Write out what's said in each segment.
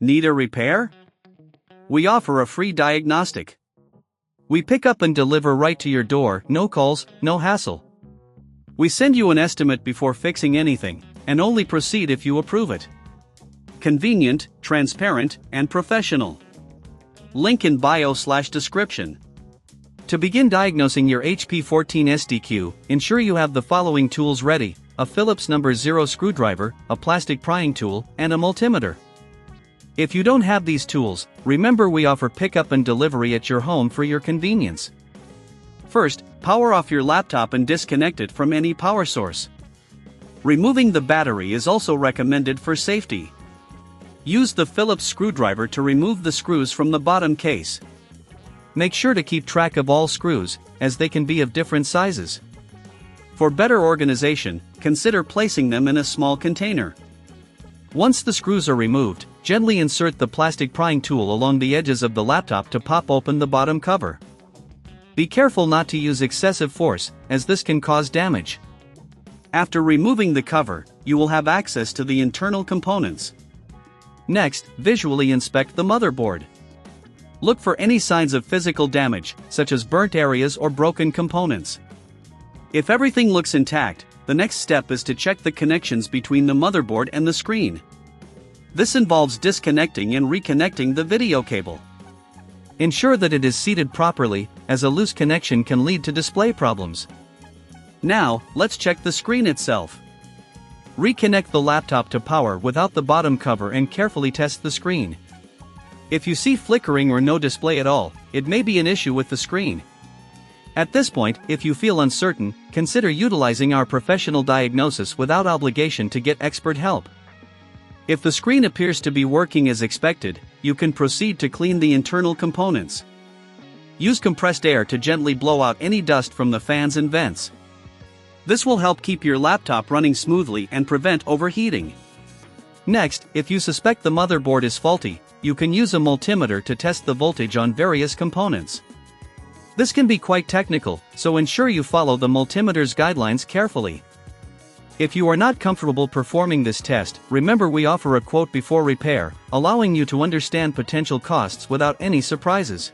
Need a repair? We offer a free diagnostic. We pick up and deliver right to your door, no calls, no hassle. We send you an estimate before fixing anything, and only proceed if you approve it. Convenient, transparent, and professional. Link in bio/description. To begin diagnosing your HP14S-DQ, ensure you have the following tools ready: a Phillips No. 0 screwdriver, a plastic prying tool, and a multimeter. If you don't have these tools, remember we offer pickup and delivery at your home for your convenience. First, power off your laptop and disconnect it from any power source. Removing the battery is also recommended for safety. Use the Phillips screwdriver to remove the screws from the bottom case. Make sure to keep track of all screws, as they can be of different sizes. For better organization, consider placing them in a small container. Once the screws are removed, gently insert the plastic prying tool along the edges of the laptop to pop open the bottom cover. Be careful not to use excessive force, as this can cause damage. After removing the cover, you will have access to the internal components. Next, visually inspect the motherboard. Look for any signs of physical damage, such as burnt areas or broken components. If everything looks intact, the next step is to check the connections between the motherboard and the screen. This involves disconnecting and reconnecting the video cable. Ensure that it is seated properly, as a loose connection can lead to display problems. Now, let's check the screen itself. Reconnect the laptop to power without the bottom cover and carefully test the screen. If you see flickering or no display at all, it may be an issue with the screen. At this point, if you feel uncertain, consider utilizing our professional diagnosis without obligation to get expert help. If the screen appears to be working as expected, you can proceed to clean the internal components. Use compressed air to gently blow out any dust from the fans and vents. This will help keep your laptop running smoothly and prevent overheating. Next, if you suspect the motherboard is faulty, you can use a multimeter to test the voltage on various components. This can be quite technical, so ensure you follow the multimeter's guidelines carefully. If you are not comfortable performing this test, remember we offer a quote before repair, allowing you to understand potential costs without any surprises.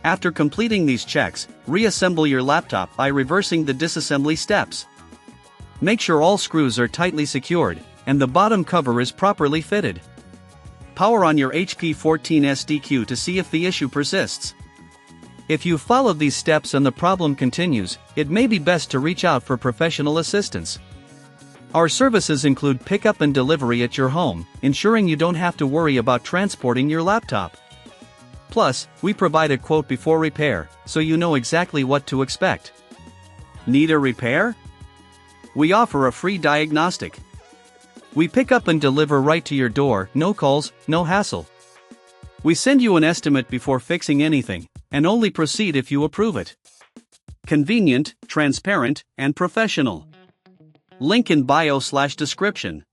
After completing these checks, reassemble your laptop by reversing the disassembly steps. Make sure all screws are tightly secured, and the bottom cover is properly fitted. Power on your HP14S-DQ to see if the issue persists. If you follow these steps and the problem continues, it may be best to reach out for professional assistance. Our services include pickup and delivery at your home, ensuring you don't have to worry about transporting your laptop. Plus, we provide a quote before repair, so you know exactly what to expect. Need a repair? We offer a free diagnostic. We pick up and deliver right to your door, no calls, no hassle. We send you an estimate before fixing anything, and only proceed if you approve it. Convenient, transparent, and professional. Link in bio/description.